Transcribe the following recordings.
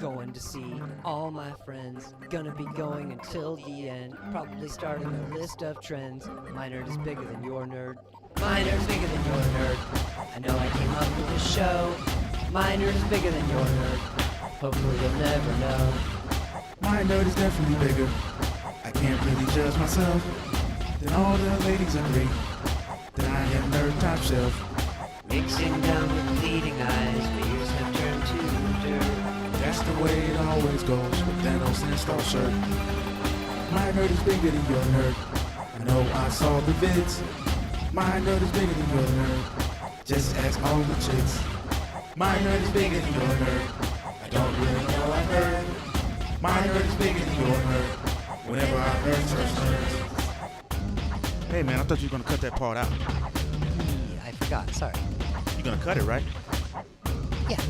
Going to see all my friends. Gonna be going until the end. Probably starting a list of trends. My nerd is bigger than your nerd. My nerd is bigger than your nerd. I know I came up with this show. My nerd is bigger than your nerd. Hopefully you'll never know. My nerd is definitely bigger. I can't really judge myself. Then all the ladies agree that I am nerd top shelf. Mixing down with bleeding eyes, my ears have turned to dirt. That's the way it always goes with Thanos and Star Shirt. My nerd is bigger than your nerd. I know I saw the vids. My nerd is bigger than your nerd. Just ask all the chicks. My nerd is bigger than your nerd. I don't really know, I've heard. My nerd is bigger than your nerd. Whenever I heard such nerds. Hey man, I thought you were gonna cut that part out. I forgot, sorry. You're gonna cut it, right? Yeah.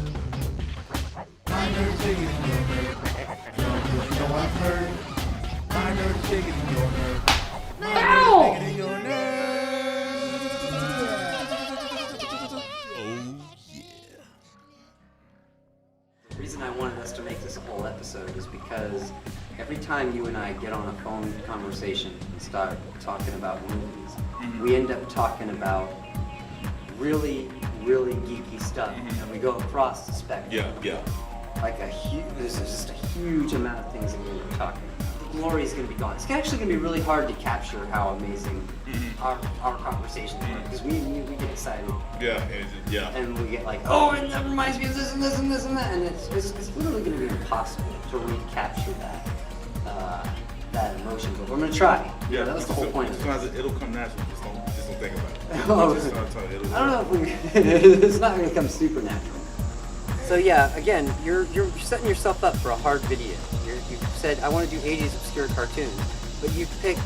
My nerd is bigger than your nerd. I don't really know, I've heard. My nerd is bigger than your nerd. My nerd is bigger than your nerd. Oh yeah. The reason I wanted us to make this a whole episode is because every time you and I get on a phone conversation and start talking about movies, we end up talking about really geeky stuff, and we go across the spectrum. Yeah. Like this is just a huge amount of things that we were talking about. The glory is going to be gone. It's actually going to be really hard to capture how amazing our conversations are, because we get excited. Yeah. And we get like, oh, and that reminds me of this and this and this and that, and it's literally going to be impossible to recapture that emotion. But we're going to try. Yeah, That's the whole point of it. It'll come natural. Just don't think about it. Oh, I don't know if it's not going to come supernatural. So yeah, again, you're setting yourself up for a hard video. You said, I want to do 80s obscure cartoons, but you picked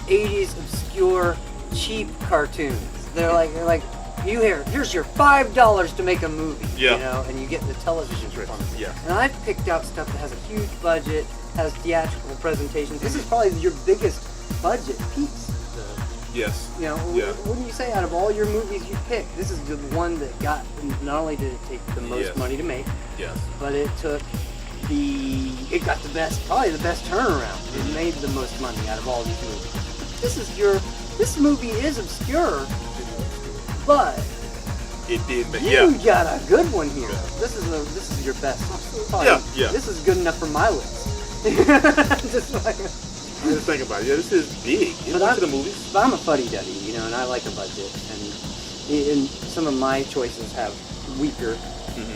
80s obscure cheap cartoons. They're like here's your $5 to make a movie, Yeah. you know, and you get the television performance. Yeah. And I've picked out stuff that has a huge budget, has theatrical presentations. This is probably your biggest budget piece. Yes. You know, Yeah. wouldn't you say out of all your movies you picked, this is the one that got, not only did it take the most Yes. money to make, Yes. but it got probably the best turnaround. It made the most money out of all these movies. This movie is obscure, but It did, but you got a good one here. This is your best. Probably, Yeah. This is good enough for my list. Just like, I just think about it. Yeah, this is big. You know, to the movies. but I'm a fuddy-duddy, you know, and I like a budget, and some of my choices have weaker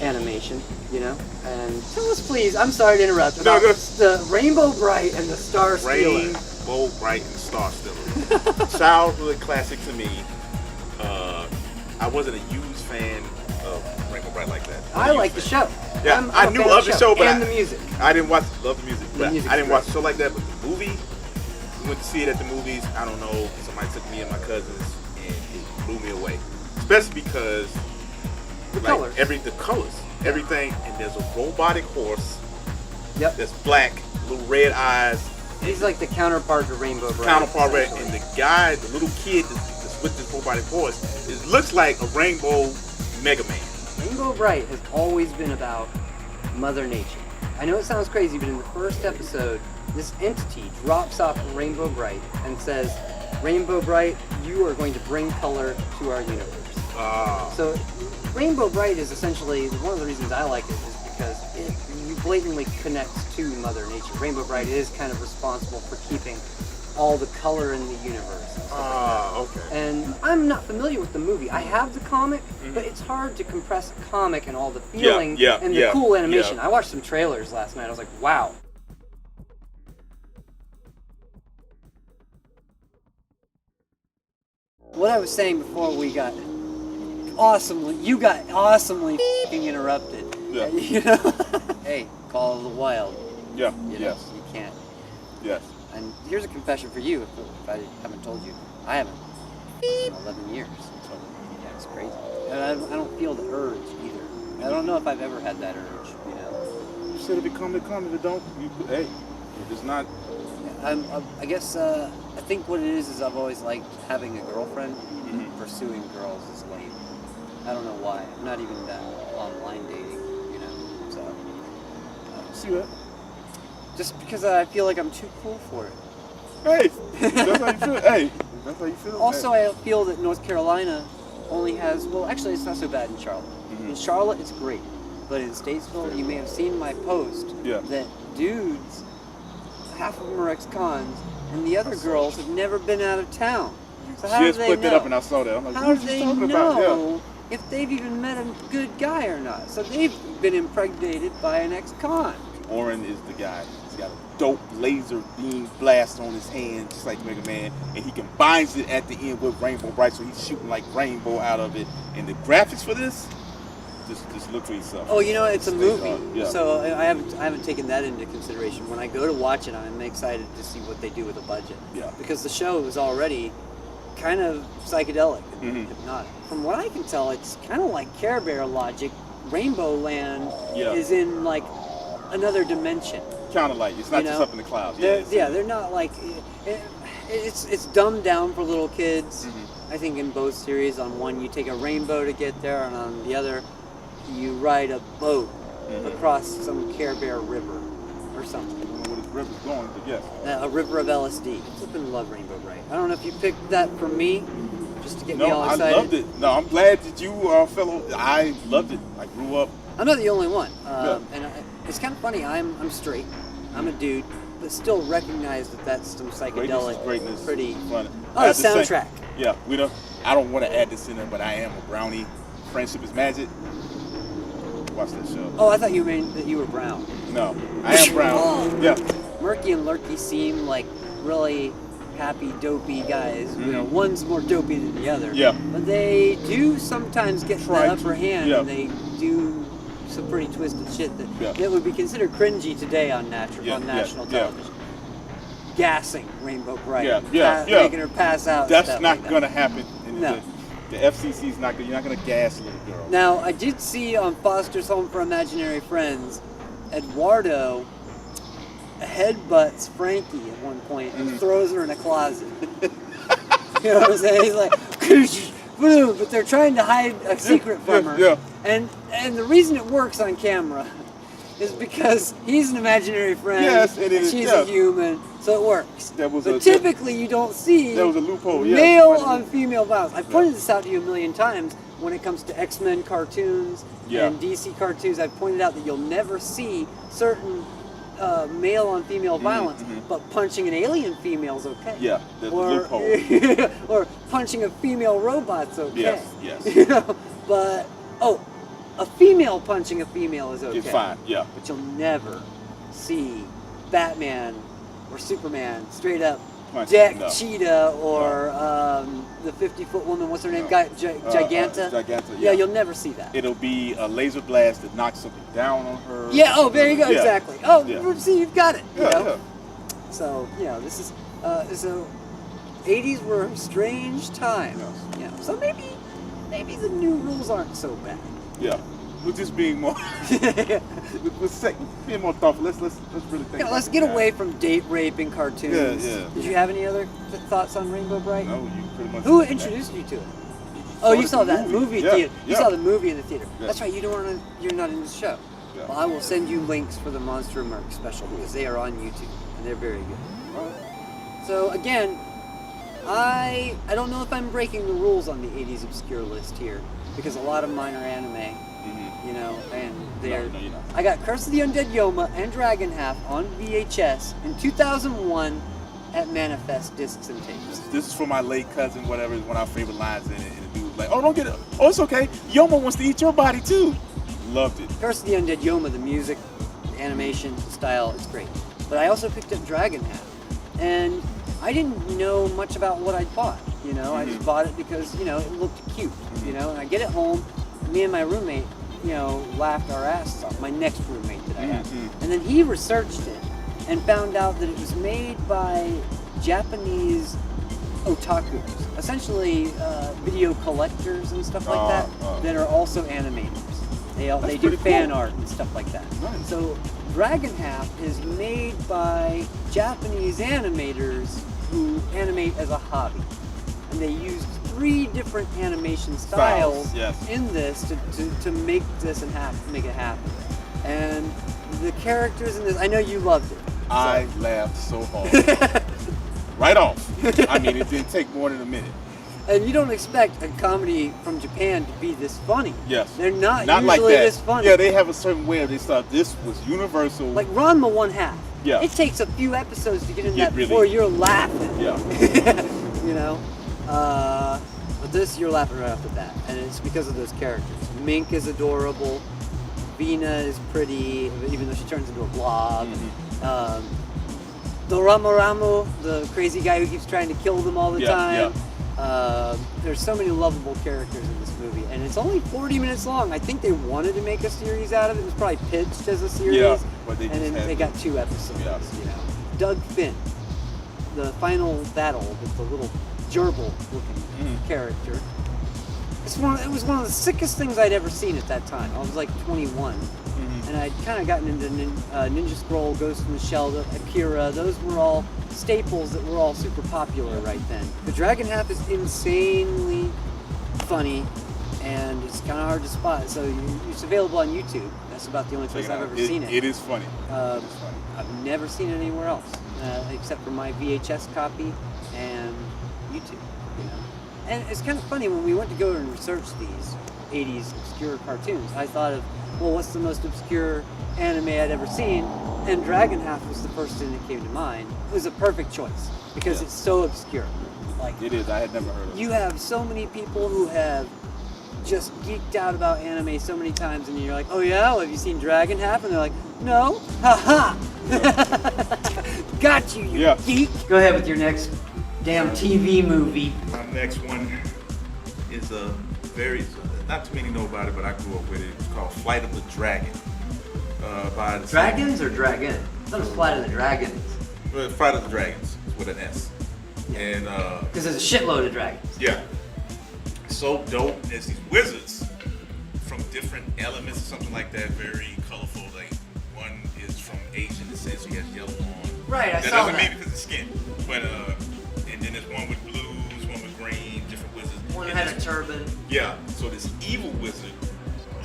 animation, you know. And tell us, please. I'm sorry to interrupt. About the Rainbow Brite and the Star Stealer. Rainbow Brite and Star Stealer. Childhood classic to me. I wasn't a huge fan of Rainbow Brite like that. I like the show. Yeah, I knew of the show, but and the music. I didn't love the music, but music's I didn't watch great. a show like that. But the movie, we went to see it at the movies. I don't know, somebody took me and my cousins, and it blew me away. Especially because The colors. Everything, and there's a robotic horse. Yep. That's black, little red eyes. He's like the counterpart to Rainbow Brite. Red, essentially. and the guy, the little kid that's with this robotic horse, it looks like a rainbow Mega Man. Rainbow Brite has always been about Mother Nature. I know it sounds crazy, but in the first episode, this entity drops off Rainbow Brite and says, Rainbow Brite, you are going to bring color to our universe. So Rainbow Brite is essentially, one of the reasons I like it is because it blatantly connects to Mother Nature. Rainbow Brite is kind of responsible for keeping all the color in the universe. And stuff like that. Okay. And I'm not familiar with the movie. I have the comic, but it's hard to compress a comic and all the feeling and the cool animation. I watched some trailers last night. I was like, wow. What I was saying before you got awesomely f***ing interrupted. Yeah. You know? Hey, Call of the Wild. Yeah. You know, you can't. Yes. And here's a confession for you, if I haven't told you. I haven't in 11 years. So, yeah, it's crazy. And I don't feel the urge either. I don't know if I've ever had that urge, you know. You said if it come, if it don't, hey, if it's not. I guess, I think what it is I've always liked having a girlfriend. Pursuing girls is lame. I don't know why. I'm not even that online dating, you know. So, see that. Just because I feel like I'm too cool for it. Hey, that's how you feel. Hey, that's how you feel. Also, hey. I feel that North Carolina only has, well, actually, it's not so bad in Charlotte. In Charlotte, it's great. But in Statesville, you may have seen my post that dudes, half of them are ex-cons, and the other girls have never been out of town. So how She do just they put know? that up and I saw that. I'm like, How what do are they you talking know about? if they've even met a good guy or not? So they've been impregnated by an ex-con. Yeah. Oren is the guy. He's got a dope laser beam blast on his hand, just like Mega Man, and he combines it at the end with Rainbow Bright, so he's shooting like rainbow out of it. And the graphics for this, just look for yourself. Oh, you know, it's a Stay movie, hard. Yeah. so I haven't taken that into consideration. When I go to watch it, I'm excited to see what they do with the budget. Yeah. Because the show is already kind of psychedelic and Mhm. hypnotic. From what I can tell, it's kind of like Care Bear logic. Rainbow Land Yeah. is in like another dimension. Kind of like it's not You just know? up in the clouds. They're not like it's dumbed down for little kids. Mhm. I think in both series, on one you take a rainbow to get there, and on the other you ride a boat across some Care Bear river or something. I don't know where this river's going, but yes. A river of LSD. I flippin' love Rainbow Bright. I don't know if you picked that for me, just to get me No, all I excited. loved it. No, I'm glad that you fellow. I loved it. I grew up. I'm not the only one, Yeah. and it's kind of funny. I'm straight. I'm a dude, but still recognize that that's some psychedelic, Greatness, pretty. fun. Oh, I the have to say- soundtrack. Yeah, we don't. I don't want to add this in there, but I am a brownie. Friendship is magic. Watch that show. Oh, I thought you meant that you were brown. No, I am brown. Oh. Yeah, Murky and Lurky seem like really happy, dopey guys. You know, one's more dopey than the other. Yeah. But they do sometimes get Try the to, upper hand, yeah. and they do some pretty twisted shit Yeah. that would be considered cringy today on national yeah. television. Gassing Rainbow Bright, Yeah. making her pass out. that's stuff not like that. gonna happen. And No. The FCC's not gonna. You're not gonna gas a little girl. Now, I did see on Foster's Home for Imaginary Friends, Eduardo headbutts Frankie at one point and throws her in a closet. You know what I'm saying? He's like, boom, but they're trying to hide a secret from her. Yeah. And the reason it works on camera is because he's an imaginary friend Yes, it and is, she's yeah. a human, so it works. That was but a- typically you don't see That was a loophole. Yeah. male on female violence. I've pointed this out to you a million times when it comes to X-Men cartoons Yeah. and DC cartoons. I've pointed out that you'll never see certain male on female violence, but punching an alien female is okay. Yeah, there's a or, loophole. or punching a female robot's okay. Yes. You know, but a female punching a female is okay. It's fine. Yeah. But you'll never see Batman or Superman straight up Punch, deck no. Cheetah or the 50-foot woman, what's her name? No. Giganta? Giganta, Yeah, yeah. you'll never see that. It'll be a laser blast that knocks something down on her. Yeah, oh, there you go, Yeah. exactly. Oh, Yeah. see, you've got it. You Yeah, know? yeah. So, you know, this is, so 80s were a strange time. Yes. You know, so maybe the new rules aren't so bad. Yeah. We're just being more. we're being more thoughtful. Let's really think. Yeah, let's get away from date rape in cartoons. Yeah. Did you have any other thoughts on Rainbow Bright? No, you pretty much. Who introduced you to it? Oh, you saw that movie Yeah, theater. You yeah. saw the movie in the theater. Yeah. That's right. You're not in the show. Yeah. Well, I will send you links for the Monster and Merc special because they are on YouTube and they're very good. All right. So again, I don't know if I'm breaking the rules on the 80s obscure list here because a lot of mine are anime. You know, and they're. No, you're not. I got Curse of the Undead Yoma and Dragon Half on VHS in 2001 at Manifest Discs and Tapes. This is for my late cousin, whatever, is one of our favorite lines in it. And the dude was like, oh, don't get it. Oh, it's okay. Yoma wants to eat your body too. Loved it. Curse of the Undead Yoma, the music, the animation, the style, it's great. But I also picked up Dragon Half, and I didn't know much about what I'd bought. You know, I just bought it because you know it looked cute. You know, and I get it home. Me and my roommate, you know, laughed our asses off. My next roommate that I had, and then he researched it and found out that it was made by Japanese otakus, essentially video collectors and stuff like that are also animators. They do pretty fan cool. art and stuff like that. Nice. So Dragon Half is made by Japanese animators who animate as a hobby, and they used 3 different animation styles Yes. in this to make this and make it happen. And the characters in this. I know you loved it. I laughed so hard. Right off. I mean, it didn't take more than a minute. And you don't expect a comedy from Japan to be this funny. Yes. They're not like usually that. this funny. Yeah, they have a certain way of they start. This was universal. Like Ranma 1/2. Yeah. It takes a few episodes to get in Get that really- before you're laughing. Yeah. You know? But this, you're laughing right off the bat. And it's because of those characters. Mink is adorable. Vina is pretty, even though she turns into a blob. Doramamu, the crazy guy who keeps trying to kill them all the time. There's so many lovable characters in this movie, and it's only 40 minutes long. I think they wanted to make a series out of it. It was probably pitched as a series, Yeah, but they and just then had they to. got 2 episodes. Yeah. You know, Doug Finn, the final battle with the little gerbil-looking character. It was one of the sickest things I'd ever seen at that time. I was like 21. And I'd kind of gotten into Ninja Scroll, Ghost in the Shell, Akira. Those were all staples that were all super popular right then. The Dragon Half is insanely funny, and it's kind of hard to spot. So it's available on YouTube. That's about the only place I've ever seen it. It is funny. It's funny. I've never seen it anywhere else, except for my VHS copy and YouTube. You know, and it's kind of funny when we went to go and research these 80s obscure cartoons. I thought of, well, what's the most obscure anime I'd ever seen? And Dragon Half was the first thing that came to mind. It was a perfect choice because it's so obscure. Like It is. I had never heard of it. you have so many people who have just geeked out about anime so many times, and you're like, oh yeah, well, have you seen Dragon Half? And they're like, no, haha, got you, you geek. Go ahead with your next damn TV movie. My next one is a very, not too many know about it, but I grew up with it. It's called Flight of the Dragon. By the Dragons or Dragon? I thought it was Flight of the Dragons. Flight of the Dragons with an S. And Because there's a shitload of dragons. yeah, so dope. There's these wizards from different elements or something like that. Very colorful. Like one is from Asian descent, so he has yellow on. Right, I That saw doesn't that. mean because of skin, but and then there's one with blues, one with green, different wizards. One And had a this- turban. Yeah, so this evil wizard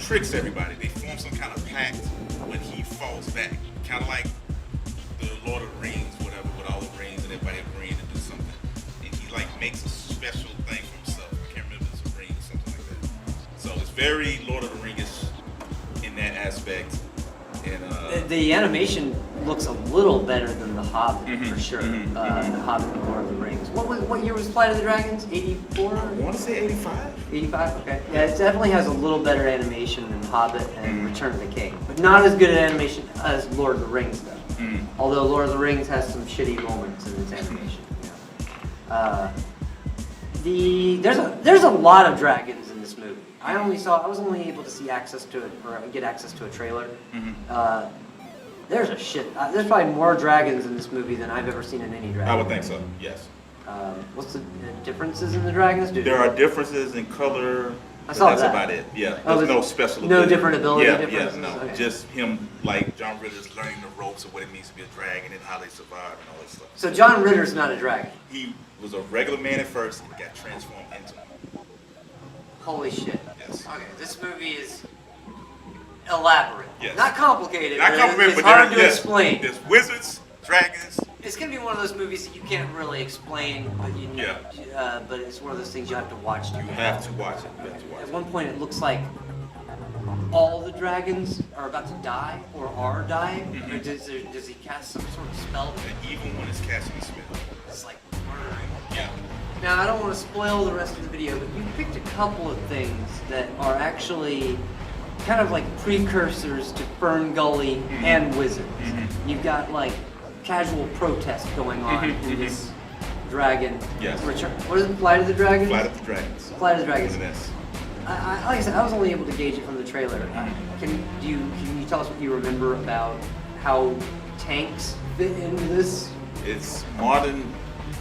tricks everybody. They form some kind of pact when he falls back. Kind of like the Lord of the Rings, whatever, with all the rings and everybody agreeing to do something. And he like makes a special thing for himself. I can't remember if it's a ring or something like that. So it's very Lord of the Rings in that aspect. And The animation looks a little better than The Hobbit, for sure. mhm, The Hobbit and Lord of the Rings. What year was Flight of the Dragons? 84? I want to say 85. 85? Okay. Yeah, it definitely has a little better animation than Hobbit and Return of the King. But not as good an animation as Lord of the Rings, though. Although Lord of the Rings has some shitty moments in its animation. There's a lot of dragons in this movie. I was only able to see access to it, or get access to a trailer. There's probably more dragons in this movie than I've ever seen in any dragon. I would think so, yes. What's the differences in the dragons? There are differences in color. I saw That's that. about it. Yeah, Oh, there's no there's special no ability. different ability Yeah, differences? yeah, no. Okay. Just him, like John Ritter's learning the ropes of what it means to be a dragon and how they survive and all that stuff. So John Ritter's not a dragon. He was a regular man at first and got transformed into one. Holy shit. Yes. Okay, this movie is elaborate. Yes. Not complicated. Not but complicated, it's but hard there- to yes, explain. There's wizards, dragons. It's gonna be one of those movies that you can't really explain, but but it's one of those things you have to watch. You have to watch it. You have to watch At it. one point, it looks like all the dragons are about to die or are dying. Or does he cast some sort of spell? The evil one is casting a spell. It's like murdering. Yeah. Now, I don't want to spoil the rest of the video, but you picked a couple of things that are actually kind of like precursors to Fern Gully and Wizards. You've got like casual protest going on in this dragon. Yes. Return. What is it? Flight of the Dragons? Flight of the Dragons. Flight of the Dragons. With an S. Like I said, I was only able to gauge it from the trailer. Can you tell us what you remember about how tanks fit into this? It's modern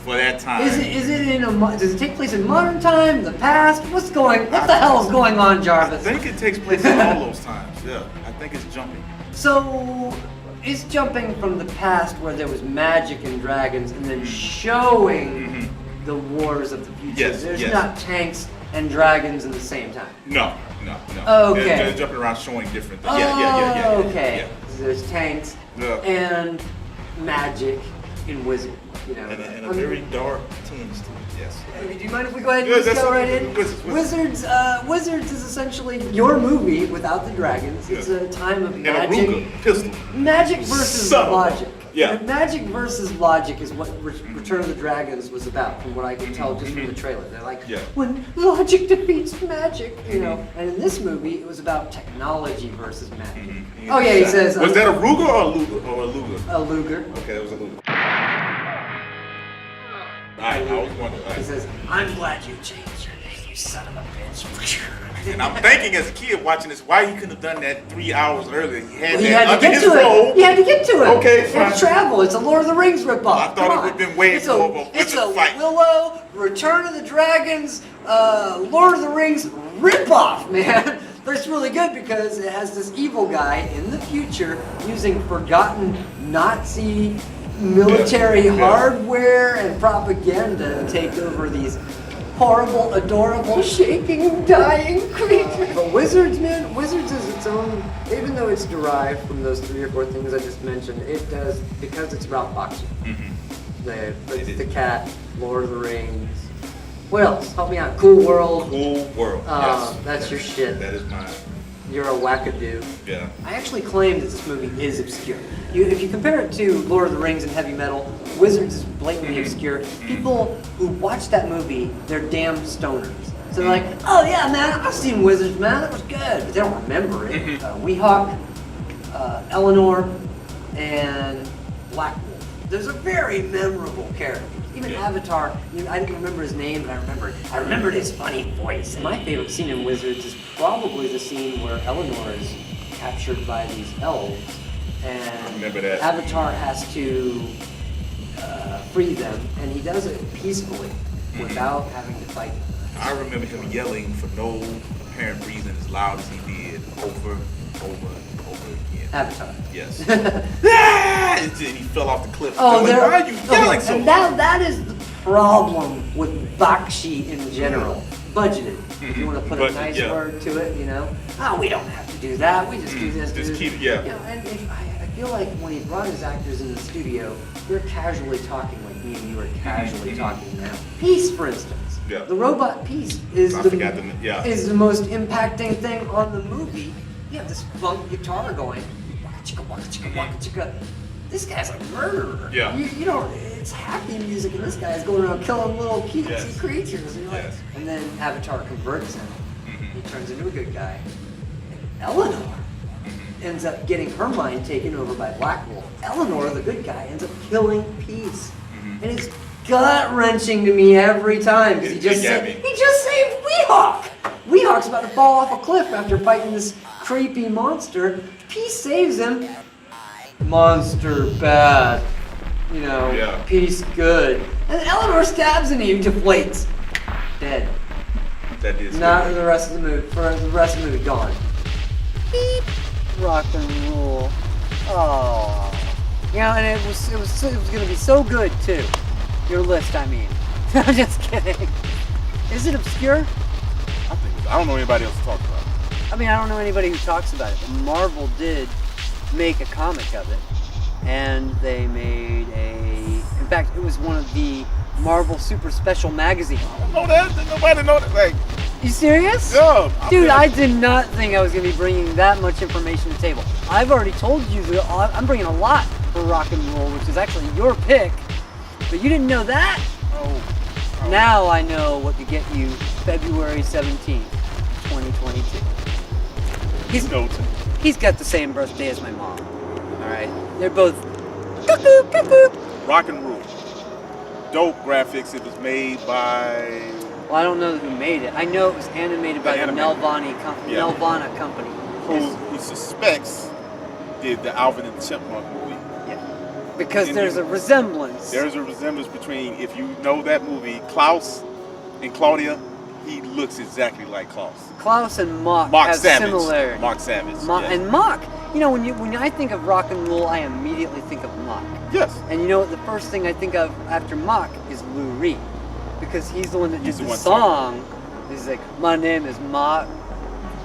for that time. Is it does it take place in modern time, the past? What the hell is going on, I Jarvis? think it takes place in all those times. Yeah. I think it's jumping. So it's jumping from the past where there was magic and dragons, and then showing the wars of the future. Yes, There's yes. not tanks and dragons at the same time. No. Okay. They're jumping around showing different things. Yeah. Okay. there's tanks, Yeah. and magic and wizard. You know, And a very dark tinge to it. Yes. Do you mind if we go ahead and Yeah, just that's go okay. right in? Wizards. Wizards is essentially your movie without the dragons. It's Yeah. a time of And a magic. Ruger pistol. Magic versus Son of a- logic. Yeah. And magic versus logic is what Return of the Dragons was about, from what I can tell just from the trailer. They're like, Yeah. when logic defeats magic, you know. And in this movie, it was about technology versus magic. Oh yeah, he says. Was that a Ruger or a Luger? Or a Luger? a Luger? Okay, that was a Luger. Alright, I was wondering. He says, "I'm glad you changed your name, you son of a bitch." And I'm thinking as a kid watching this, why he couldn't have done that 3 hours earlier. He had Well, he that had to under get his to robe. it. He had to get to it. Okay, fine. It's travel. It's a Lord of the Rings ripoff. I thought Come it on. would've been way It's more of a It's a wizard fight. Willow, Return of the Dragons, Lord of the Rings ripoff, man. But it's really good because it has this evil guy in the future using forgotten Nazi military Yeah. hardware and propaganda to take over these horrible, adorable, shaking, dying creatures. But Wizards, man, Wizards is its own, even though it's derived from those 3 or 4 things I just mentioned, it does, because it's about boxing. The cat, Lord of the Rings. What else? Help me out. Cool World. Cool world. Yes. That's your shit. That is mine. You're a wackadoo. Yeah. I actually claim that this movie is obscure. If you compare it to Lord of the Rings and heavy metal, Wizards is blatantly obscure. People who watch that movie, they're damn stoners. So they're like, oh yeah, man, I've seen Wizards, man, that was good. But they don't remember it. Weehawk, Eleanor, and Black Wolf. Those are very memorable characters. Even Avatar, I didn't remember his name, but I remembered his funny voice. And my favorite scene in Wizards is probably the scene where Eleanor is captured by these elves, and remember that. Avatar has to free them, and he does it peacefully without having to fight them. I remember him yelling for no apparent reason as loud as he did over and over again. Avatar. Yes. Ah! And then he fell off the cliff. Oh, Like, why are you yelling so and loud? that is the problem with Bakshi in general. Budgeted. If you want to put a Budget, nice yeah. word to it, you know. Oh, we don't have to do that. We just do this. Just do this. keep it, yeah. You know, and I feel like when he brought his actors in the studio, they're casually talking like me and you are casually talking now. Peace, for instance. Yeah. The robot Peace is I the forgot yeah. is the most impacting thing on the movie. You have this funk guitar going, waka chicka, waka chicka, waka chicka. This guy's a murderer. Yeah. You don't. It's happy music, and this guy's going around killing little cutesy Yes. creatures. And, you're like, Yes. and then Avatar converts him. He turns into a good guy. And Eleanor ends up getting her mind taken over by Black Wolf. Eleanor, the good guy, ends up killing Peace, and it's gut wrenching to me every time because he just saved Weehawk. Weehawk's about to fall off a cliff after fighting this creepy monster. Peace saves him. Monster bad. You know, Yeah. Peace good. And Eleanor stabs him and he deflates. Dead. That is Not for good. the rest of the movie. For the rest of the movie, gone. Beep. Rock and roll. Oh. You know, and it was gonna be so good too. Your list, I mean. I'm just kidding. Is it obscure? I don't know anybody else to talk about it. I mean, I don't know anybody who talks about it, but Marvel did make a comic of it, and they made in fact, it was one of the Marvel Super Special magazines. I don't know that. Didn't nobody know that. Like, You serious? yeah. Dude, I did not think I was going to be bringing that much information to the table. I've already told you that I'm bringing a lot for Rock and Roll, which is actually your pick, but you didn't know that? Oh. Now I know what to get you February 17th, 2022. He's got the same birthday as my mom. Alright? They're both cuckoo, cuckoo. Rock and roll. Dope graphics. It was made by. Well, I don't know who made it. I know it was animated by the Nelvana company. Who he suspects did the Alvin and the Chipmunk movie. Yeah. Because there's a resemblance. There's a resemblance between, if you know that movie, Klaus and Claudia, he looks exactly like Klaus. Klaus and Mock Mark have Savage. similarity. Mark Savage. Yes. And Mock, you know, when I think of Rock and Roll, I immediately think of Mock. Yes. And you know what? The first thing I think of after Mock is Lou Reed, because he's the one that did He's the the one song. He's like, my name is Mock.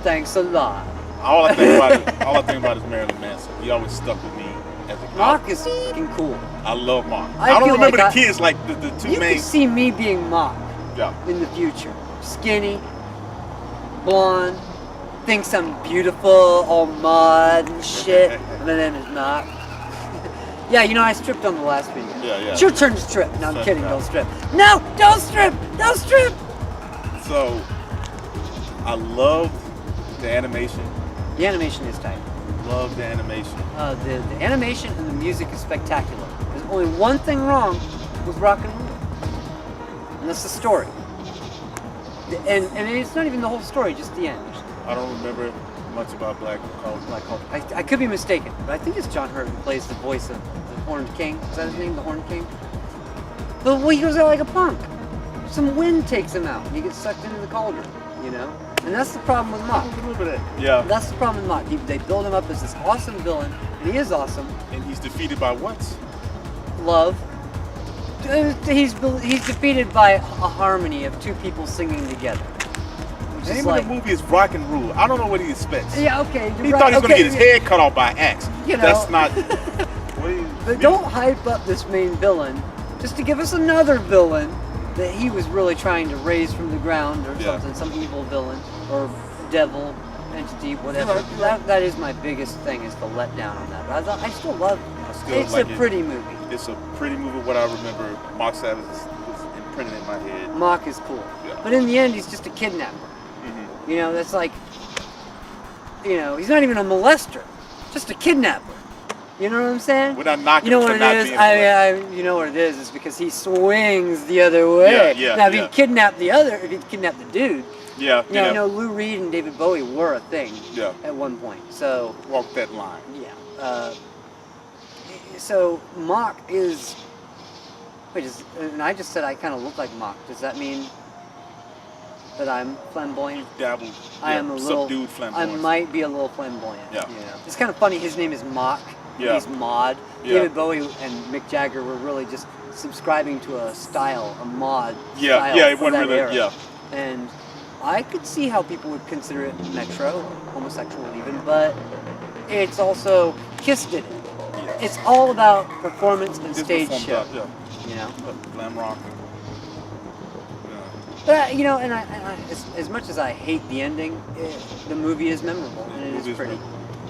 Thanks a lot. All I think about is Marilyn Manson. He always stuck with me as a kid. Mock is fucking cool. I love Mock. I I don't feel remember like the kids like the two You main. can see me being Mock Yeah. in the future. Skinny, blonde, thinks I'm beautiful, all mud and shit. My name is Mock. Yeah, you know, I stripped on the last video. Yeah. It's your turn to strip. No, I'm Shut kidding. up. Don't strip. No, don't strip. Don't strip. So I love the animation. The animation is tight. Love the animation. The animation and the music is spectacular. There's only one thing wrong with rock and roll, and that's the story. And it's not even the whole story, just the end. I don't remember much about Black Culture. I could be mistaken, but I think it's John Hurt who plays the voice of the Horned King. Is that his name, the Horned King? But he goes out like a punk. Some wind takes him out, and he gets sucked into the cauldron, you know? And that's the problem with Mock. Yeah. That's the problem with Mock. They build him up as this awesome villain, and he is awesome. And he's defeated by what? Love. He's defeated by a harmony of two people singing together. Which The is name like, of the movie is Rock and Rule. I don't know what he expects. yeah, okay. You're He right. thought he was Okay, gonna get his head cut off by an axe. You know. That's not. What do you, But don't hype up this main villain just to give us another villain that he was really trying to raise from the ground or Yeah. something, some evil villain or devil entity, whatever. You're right. That is my biggest thing, is the letdown on that. But I still love it. I still It's like a it. pretty movie. It's a pretty movie. What I remember, Mark Savage was imprinted in my head. Mock is cool. Yeah. But in the end, he's just a kidnapper. Mm-hmm. You know, that's like, you know, he's not even a molester, just a kidnapper. You know what I'm saying? We're not knocking You know him what for it not is? being You know what it is? It's because he swings the other way. Yeah, now, if yeah. he kidnapped if he kidnapped the dude, Yeah, you know, Lou Reed and David Bowie were a thing Yeah. at one point. So, Walk that line. yeah. So Mock is. Wait, and I just said I kind of look like Mock. Does that mean that I'm flamboyant? Dabbled. I am a little. subdued I flamboyance. might be a little flamboyant. Yeah. You know? It's kind of funny. His name is Mock. Yeah. He's Mod. Yeah. David Bowie and Mick Jagger were really just subscribing to a style, a mod Yeah, style yeah, it for wasn't that really. era. Yeah. And I could see how people would consider it metro, homosexual even, but it's also Kiss did it. Yeah. It's all about performance and Just stage performed show. out, yeah. You know. Glam rock. Yeah. But you know, and as much as I hate the ending, the movie is memorable and it movie is is pretty. good.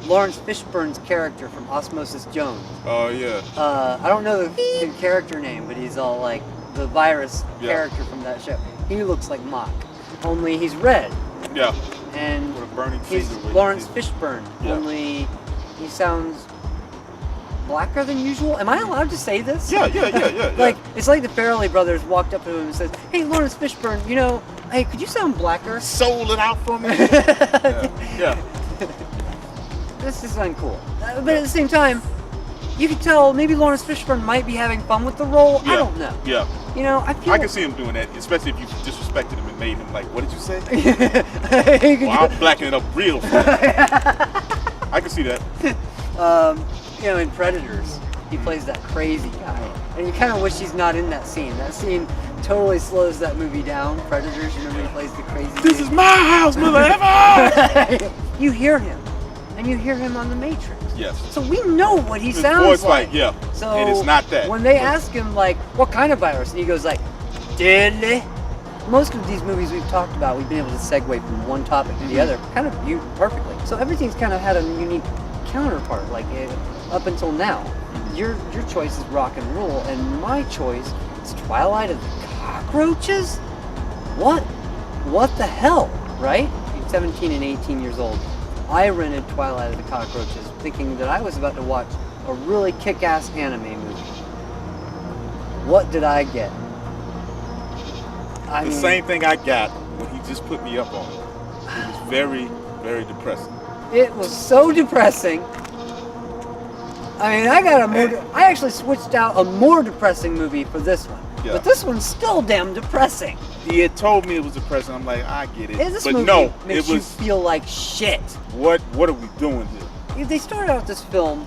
Lawrence Fishburne's character from Osmosis Jones. Oh yeah. I don't know the character name, but he's all like the virus Yeah. character from that show. He looks like Mock, only he's red, Yeah. and With a burning he's finger with Lawrence his- Fishburne. Yeah. Only he sounds blacker than usual. Am I allowed to say this? Yeah. Like, it's like the Farrelly brothers walked up to him and said, "Hey, Lawrence Fishburne, you know, hey, could you sound blacker?" sold it out for me. yeah. This is uncool. But at the same time, you could tell maybe Lawrence Fishburne might be having fun with the role. Yeah. I don't know. Yeah. You know, I feel I can see him doing that, especially if you disrespected him and made him like, what did you say? He could Well, I'm blacking it up real fast. I can see that. you know, in Predators, he plays that crazy guy. And you kind of wish he's not in that scene. That scene totally slows that movie down. Predators, you remember he plays the crazy This dude? is my house, mother ever. You hear him. And you hear him on The Matrix. Yes. So we know what he His sounds voice like. yeah. So and it's not that. when they ask him like, what kind of virus? And he goes like, deadly. Most of these movies we've talked about, we've been able to segue from one topic to the other, kind of viewed perfectly. So everything's kind of had a unique counterpart, like up until now. Your choice is rock and roll, and my choice is Twilight of the Cockroaches? What the hell, right? 17 and 18 years old. I rented Twilight of the Cockroaches thinking that I was about to watch a really kick-ass anime movie. What did I get? I The mean, same thing I got when he just put me up on it. It was very, very depressing. It was so depressing. I mean, I actually switched out a more depressing movie for this one. Yeah. But this one's still damn depressing. He had told me it was depressing. I'm like, I get it. This but movie no, makes it you was feel like shit. what are we doing here? They started out this film,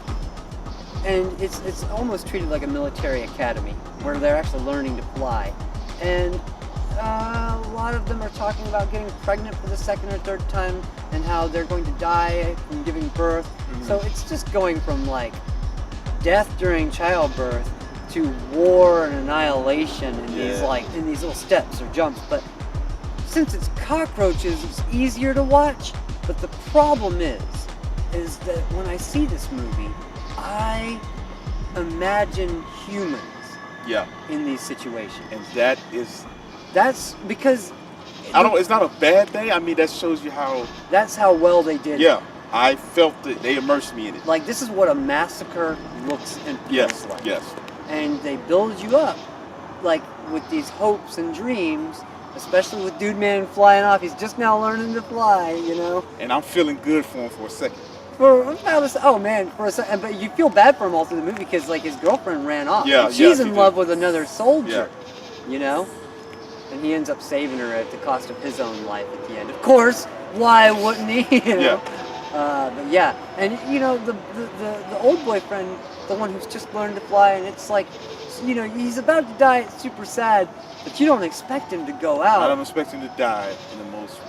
and it's almost treated like a military academy where they're actually learning to fly. And a lot of them are talking about getting pregnant for the second or third time and how they're going to die from giving birth. So it's just going from like death during childbirth to war and annihilation in these little steps or jumps. But since it's cockroaches, it's easier to watch. But the problem is that when I see this movie, I imagine humans in these situations. And that's because it's not a bad thing. I mean, that shows you how. That's how well they did it. Yeah, I felt it. They immersed me in it. Like, this is what a massacre looks and feels like. Yes. And they build you up, like, with these hopes and dreams, especially with Dude Man flying off. He's just now learning to fly, you know? And I'm feeling good for him for a second. For a second. But you feel bad for him all through the movie because, like, his girlfriend ran off. Yeah, and she's she in did. love with another soldier, Yeah. you know? And he ends up saving her at the cost of his own life at the end. Of course, why wouldn't he? You know? But yeah, and you know, the old boyfriend, the one who's just learned to fly, and it's like, you know, he's about to die. It's super sad, but you don't expect him to go out. I don't expect him to die in the most.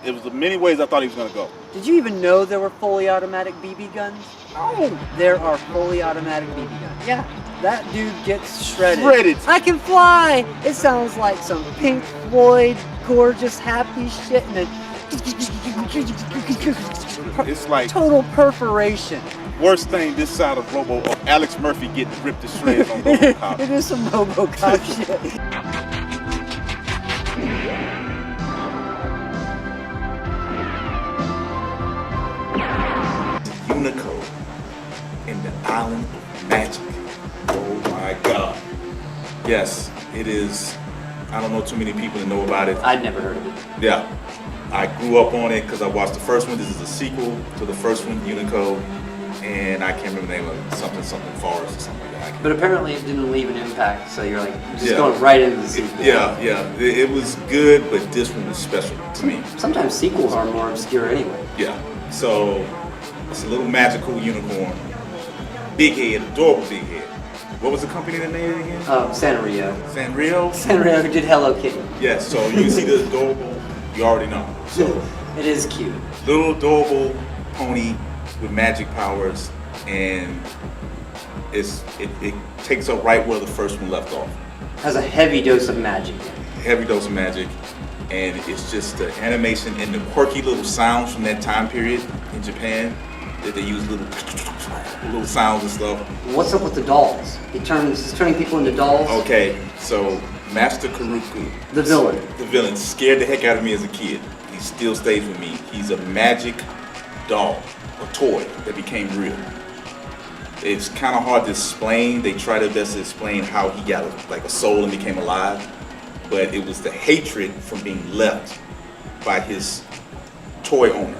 It was the many ways I thought he was gonna go. Did you even know there were fully automatic BB guns? Oh, there are fully automatic BB guns. Yeah, that dude gets shredded. I can fly. It sounds like some Pink Floyd, gorgeous, happy shit, and then It's like total perforation. worst thing this side of Alex Murphy getting ripped to shreds on RoboCop. It is some RoboCop shit. Unico in the Island of Magic. Oh my God. Yes, it is. I don't know too many people that know about it. I'd never heard of it. Yeah. I grew up on it because I watched the first one. This is a sequel to the first one, Unico. And I can't remember the name of it. Something Forest or something like that. But apparently it didn't leave an impact, so you're like just Yeah. going right into the sequel. Yeah. It was good, but this one was special to me. Sometimes sequels are more obscure anyway. Yeah. So it's a little magical unicorn. Big head, adorable big head. What was the company that made it again? Sanrio. Sanrio? Sanrio who did Hello Kitty. Yes, so you see the adorable, you already know. So It is cute. little adorable pony with magic powers, and it takes up right where the first one left off. Has a heavy dose of magic. Heavy dose of magic, and it's just the animation and the quirky little sounds from that time period in Japan that they use little sounds and stuff. What's up with the dolls? He's turning people into dolls. Okay, so Master Karuku, The villain. the villain, scared the heck out of me as a kid. He still stays with me. He's a magic doll, a toy that became real. It's kind of hard to explain. They try their best to explain how he got like a soul and became alive, but it was the hatred from being left by his toy owner.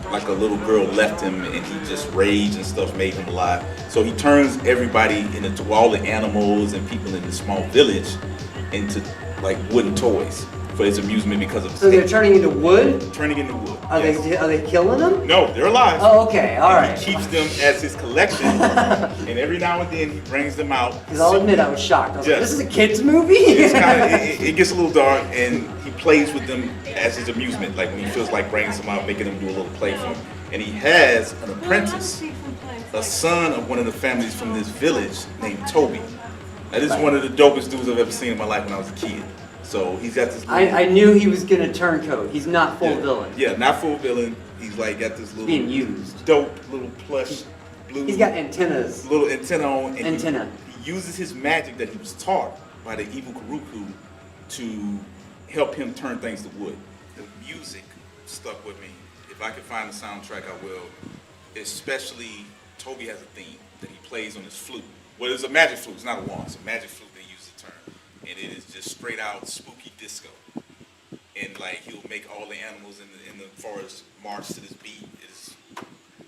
Like a little girl left him and he just raged and stuff made him alive. So he turns everybody into all the animals and people in this small village into like wooden toys for his amusement because of So they're turning into wood? turning into wood. Are Yes. they killing them? No, they're alive. Oh, okay, all And right. He keeps them as his collection, and every now and then he brings them out. Because I'll admit I was shocked. I was like, Yes. this is a kid's movie? It's kind of it gets a little dark, and he plays with them as his amusement. Like when he feels like bringing them out, making them do a little play for him. And he has an apprentice, a son of one of the families from this village named Toby. Now, this is one of the dopest dudes I've ever seen in my life when I was a kid. So he's got this. I knew he was gonna turncoat. He's not full villain. Yeah, not full villain. He's like got this little Being used. dope little plush blue. He's got antennas. little antenna on. And Antenna. He uses his magic that he was taught by the evil Karuku to help him turn things to wood. The music stuck with me. If I can find the soundtrack, I will. Especially, Toby has a theme that he plays on his flute. Well, it's a magic flute. It's not a wand. It's a magic flute they use to turn. And it is just straight out spooky disco. And like he'll make all the animals in the forest march to this beat. It's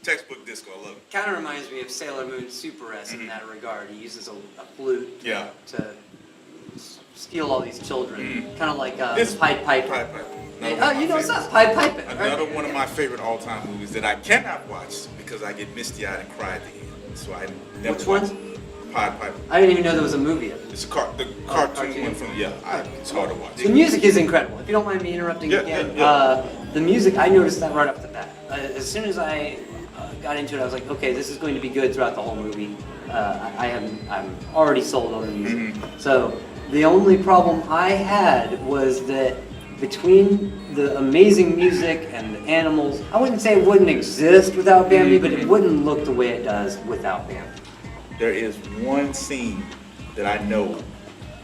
textbook disco. I love it. Kind of reminds me of Sailor Moon Super S in that regard. He uses a flute Yeah. to steal all these children. Kind of like This- Pied Piper. Pied Piper. Hey, Another oh, one of you my know what's favorites. up? Pied Piper. Another Right? one of my favorite all-time movies that I cannot watch because I get misty-eyed and cry at the end. So I never Which watch one? it. Pied Piper. I didn't even know there was a movie of it. It's the cartoon cartoon. one from it's hard to watch. The music is incredible. If you don't mind me interrupting Yeah, again, yeah. The music, I noticed that right off the bat. As soon as I got into it, I was like, okay, this is going to be good throughout the whole movie. I'm already sold on the music. Mm-hmm. So the only problem I had was that between the amazing music and the animals, I wouldn't say it wouldn't exist without Bambi, but it wouldn't look the way it does without Bambi. There is one scene that I know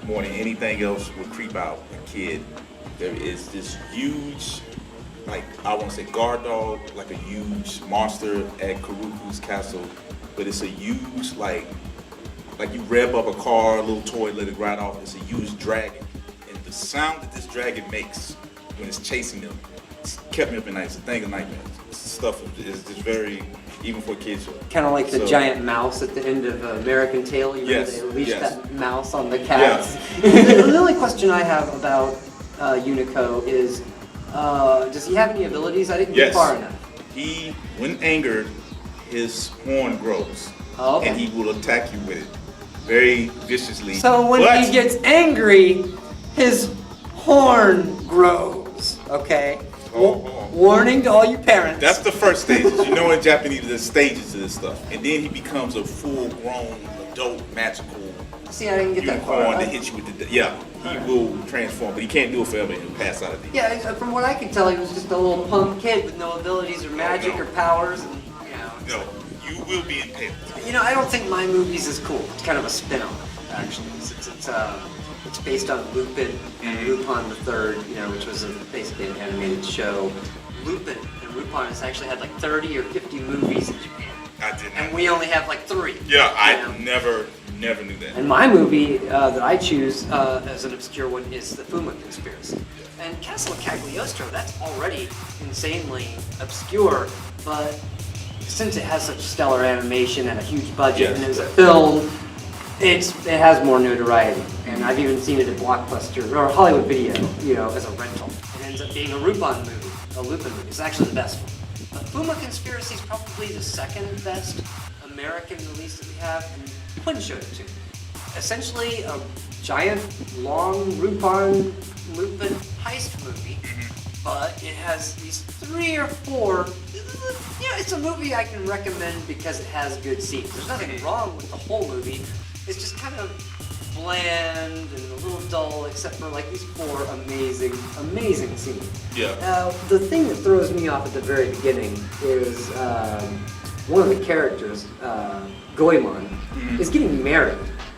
more than anything else would creep out a kid. There is this huge, like, I want to say guard dog, like a huge monster at Karuku's castle, but it's a huge, like you rev up a car, a little toy, let it ride off. It's a huge dragon, and the sound that this dragon makes when it's chasing them, it's kept me up at night. It's a thing of nightmares. This stuff is just very, even for kids. Kind of like the So- giant mouse at the end of American Tail. You Yes, know, they leash yes. that mouse on the cats. The only question I have about Unico is, does he have any abilities? I didn't get Yes. far enough. He, when angered, his horn grows, Oh, okay. and he will attack you with it very viciously. So when But- he gets angry, his horn grows. Okay. Oh. Warning to all you parents. That's the first stages. You know, in Japanese, there's stages to this stuff, and then he becomes a full-grown adult magical See, I didn't get that far. unicorn that hits you with the he will transform, but he can't do it forever. He'll pass out of it. Yeah, from what I can tell, he was just a little punk kid with no abilities or magic no. or powers, and No, you will be impaled. I don't think My Movies is cool. It's kind of a spin-off, actually. It's based on Lupin and Lupin III, which was basically an animated show. Lupin and Lupin has actually had like 30 or 50 movies in Japan, I did not. and we only have like 3. Yeah, I You know? never knew that. And my movie that I choose as an obscure one is The Fuma Conspiracy. And Castle of Cagliostro, that's already insanely obscure, but since it has such stellar animation and a huge budget Yes. and it was a film, it has more notoriety. And I've even seen it at Blockbuster or Hollywood Video, as a rental. It ends up being a Lupin movie. It's actually the best one. But Fuma Conspiracy is probably the second best American release that we have, and Quinn showed it to me. Essentially a giant, long Lupin heist movie, but it has these 3 or 4. It's a movie I can recommend because it has good scenes. There's nothing wrong with the whole movie. It's just kind of bland and a little dull, except for like these 4 amazing scenes. Yeah. The thing that throws me off at the very beginning is one of the characters, Goemon, is getting married.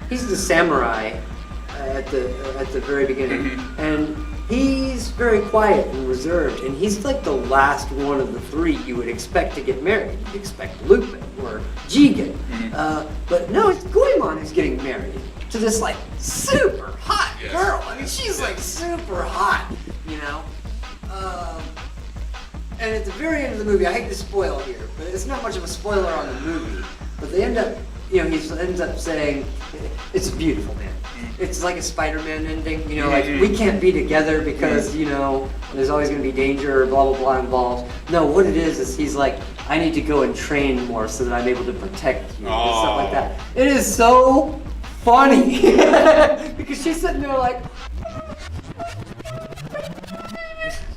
He's the samurai at the very beginning, and he's very quiet and reserved, and he's like the last one of the 3 you would expect to get married. You'd expect Lupin or Jigen, but no, it's Goemon who's getting married to this like super hot Yes. girl. I mean, she's like super hot, And at the very end of the movie, I hate to spoil here, but it's not much of a spoiler on the movie. But they end up, he ends up saying, it's beautiful, man. It's like a Spider-Man ending, like we can't be together because, there's always going to be danger or blah, blah, blah involved. No, what it is he's like, I need to go and train more so that I'm able to protect you and stuff like that. It is so funny because she's sitting there like,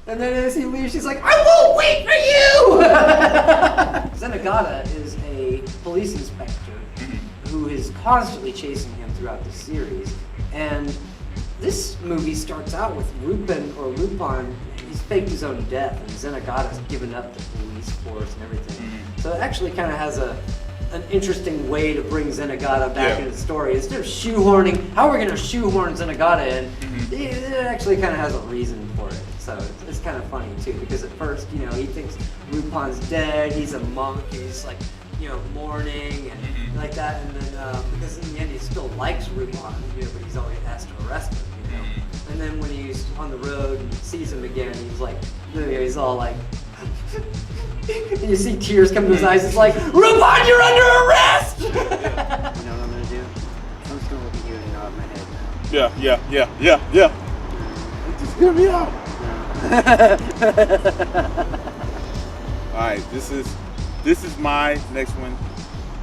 and then as he leaves, she's like, I won't wait for you! Zenigata is a police inspector who is constantly chasing him throughout the series. And this movie starts out with Lupin, he's faked his own death, and Zenigata's given up the police force and everything. So it actually kind of has an interesting way to bring Zenigata back into the story. Instead of shoehorning, how are we going to shoehorn Zenigata in? It actually kind of has a reason for it. So it's kind of funny too, because at first, he thinks Lupin's dead, he's a monk, he's like, mourning and like that, and then because in the end he still likes Lupin, but he's always has to arrest him, And then when he's on the road and sees him again, he's like, he's all like, and you see tears come to his eyes. It's like, Lupin, you're under arrest! You know what I'm gonna do? I'm just gonna look at you and nod my head now. Yeah. Just hear me out. All right, this is my next one.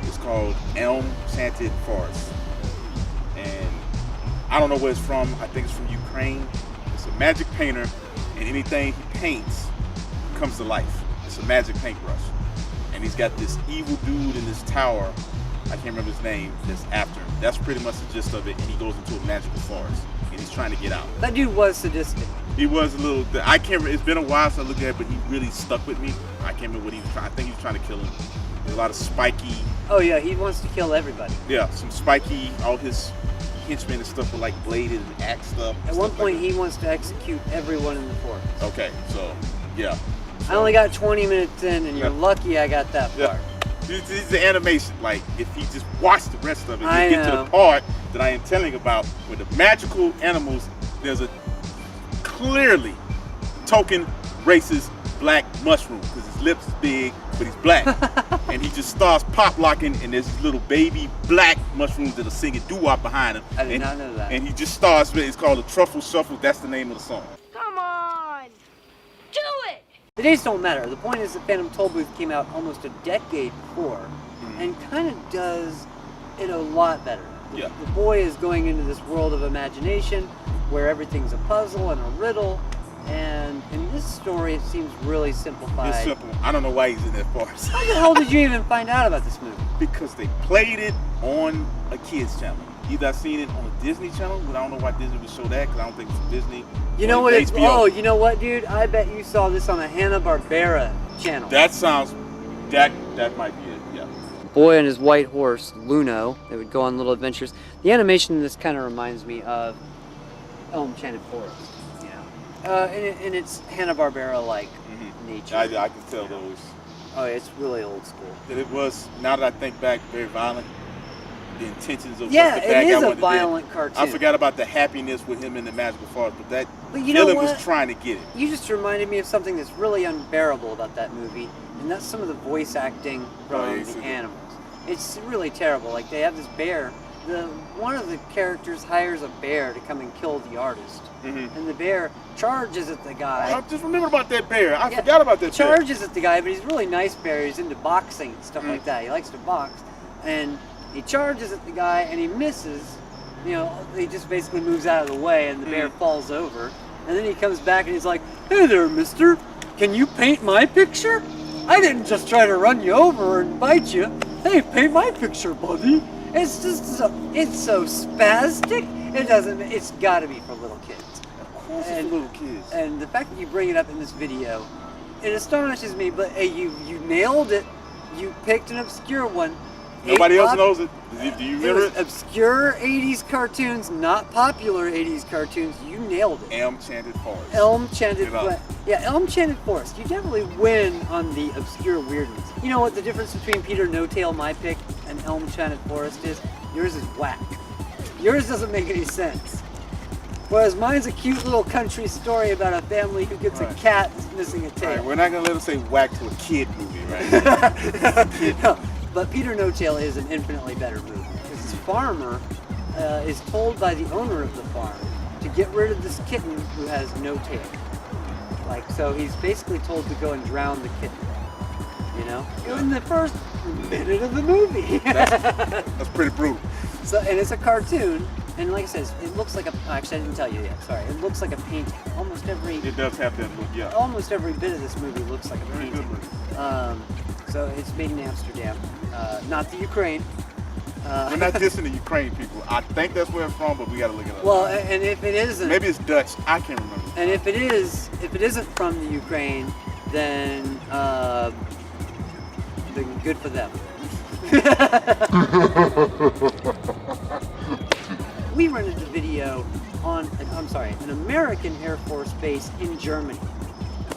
It's called Elm Scented Forest. and I don't know where it's from. I think it's from Ukraine. It's a magic painter, and anything he paints comes to life. It's a magic paintbrush, and he's got this evil dude in this tower. I can't remember his name. That's after him. That's pretty much the gist of it. And he goes into a magical forest, and he's trying to get out. That dude was sadistic. He was a little. I can't remember. It's been a while since I looked at it, but he really stuck with me. I can't remember what he was trying. I think he was trying to kill him. There's a lot of spiky. Oh yeah, he wants to kill everybody. Yeah, some spiky. All his henchmen and stuff were like bladed and axe stuff. At one point, he wants to execute everyone in the forest. Okay, so yeah. I only got 20 minutes in, and you're Yeah. lucky I got that Yeah. part. It's the animation. Like, if he just watched the rest of it, I he'd get to know. the part that I am telling about with the magical animals. There's a clearly token racist black mushroom because his lips is big, but he's black. And he just starts pop locking, and there's these little baby black mushrooms that are singing doo-wop behind him. I did and, not know that. And he just starts. It's called a truffle shuffle. That's the name of the song. Come on! Do it! The dates don't matter. The point is that Phantom Tollbooth came out almost a decade before, and kind of does it a lot better. Yeah. The boy is going into this world of imagination where everything's a puzzle and a riddle, and in this story it seems really simplified. It's simple. I don't know why he's in that forest. How the hell did you even find out about this movie? Because they played it on a kids channel. Either I seen it on a Disney channel, but I don't know why Disney would show that because I don't think it's Disney. You know or what? It's, HBO. oh, you know what, dude? I bet you saw this on a Hanna-Barbera channel. That sounds. That might be it. Yeah. Boy and his white horse, Luno. They would go on little adventures. The animation in this kind of reminds me of Elm Enchanted Forest. You know, and it's Hanna-Barbera-like nature. I can tell those. Oh, it's really old school. That it was. Now that I think back, very violent. The intentions of Yeah, what the bad it guy is a wanted to do. violent cartoon. I forgot about the happiness with him in the magical forest, but that But you know villain what? was trying to get it. You just reminded me of something that's really unbearable about that movie, and that's some of the voice acting from Oh, yeah, the animals. It's really terrible. Like, they have this bear. One of the characters hires a bear to come and kill the artist, and the bear charges at the guy. I just remember about that bear. I forgot about that bear. Charges at the guy, but he's a really nice bear. He's into boxing and stuff like that. He likes to box, and he charges at the guy, and he misses. You know, he just basically moves out of the way, and the bear falls over. And then he comes back, and he's like, "Hey there, mister. Can you paint my picture? I didn't just try to run you over and bite you. Hey, paint my picture, buddy." It's just it's so spastic. It's got to be for little kids. Of course, it's for little kids. And the fact that you bring it up in this video, it astonishes me. But hey, you nailed it. You picked an obscure one. Nobody else knows it. Do you It remember was obscure 80s cartoons, not popular 80s cartoons. You nailed it. Elm Enchanted Forest. Elm Enchanted You know. Forest. Yeah, Elm Enchanted Forest. You definitely win on the obscure weirdness. You know what the difference between Peter No-Tail, my pick, and Elm Enchanted Forest is? Yours is whack. Yours doesn't make any sense. Whereas mine's a cute little country story about a family who gets a Right. cat that's missing a All tail. right, we're not gonna let him say whack to a kid movie, right? No, but Peter No-Tail is an infinitely better movie because this farmer is told by the owner of the farm to get rid of this kitten who has no tail. Like, so he's basically told to go and drown the kitten. You know, in the first minute of the movie. That's pretty brutal. So, and it's a cartoon, and like I said, it looks like a. Actually, I didn't tell you yet. Sorry, it looks like a painting. Almost every It does have that look, yeah. almost every bit of this movie looks like a Very painting. good movie. So it's made in Amsterdam, not the Ukraine. We're not dissing the Ukraine people. I think that's where it's from, but we gotta look it up. Well, and if it isn't, Maybe it's Dutch. I can't remember. and if it isn't from the Ukraine, then good for them. We rented the video on, an American Air Force base in Germany.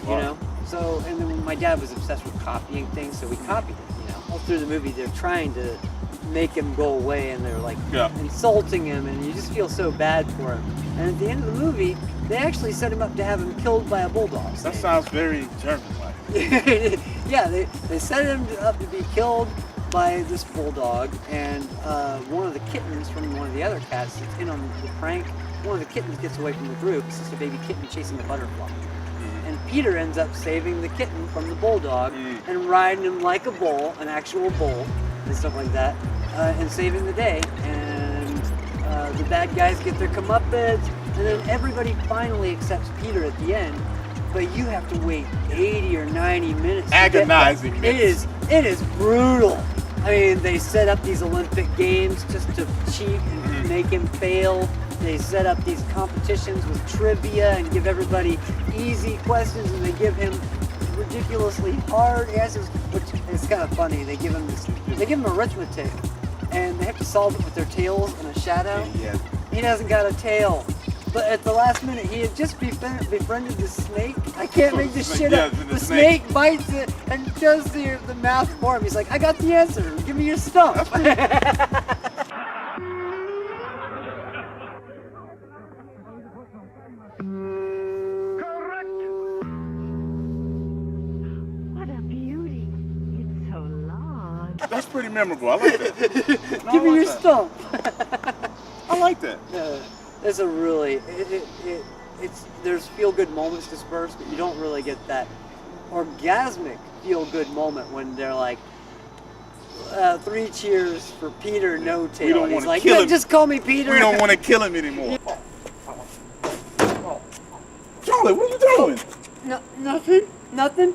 You Wow. know, so and then my dad was obsessed with copying things, so we copied it. You know, all through the movie they're trying to make him go away, and they're like insulting him, and you just feel so bad for him. And at the end of the movie, they actually set him up to have him killed by a bulldog. That sounds very German-like. Yeah, they set him up to be killed by this bulldog, and one of the kittens from one of the other cats that's in on the prank, one of the kittens gets away from the group. It's just a baby kitten chasing a butterfly. And Peter ends up saving the kitten from the bulldog and riding him like a bull, an actual bull, and stuff like that, and saving the day. And the bad guys get their comeuppance, and then everybody finally accepts Peter at the end. But you have to wait 80 or 90 minutes. Agonizing minutes. It is brutal. I mean, they set up these Olympic games just to cheat and make him fail. They set up these competitions with trivia and give everybody easy questions, and they give him ridiculously hard answers, which is kind of funny. They give him arithmetic, and they have to solve it with their tails and a shadow. Yeah. He hasn't got a tail. But at the last minute, he had just befriended the snake. I can't make this shit up. The snake bites it and does the math for him. He's like, I got the answer. Give me your stump. What a beauty. It's so long. That's pretty memorable. I like that. No, Give I me like your that. stump. I like that. It's a really, there's feel-good moments dispersed, but you don't really get that orgasmic feel-good moment when they're like, 3 cheers for Peter No Tail. We don't And he's wanna like, kill "Yeah, him. just call me Peter." We don't want to kill him anymore. Charlie, what are you doing? Nothing.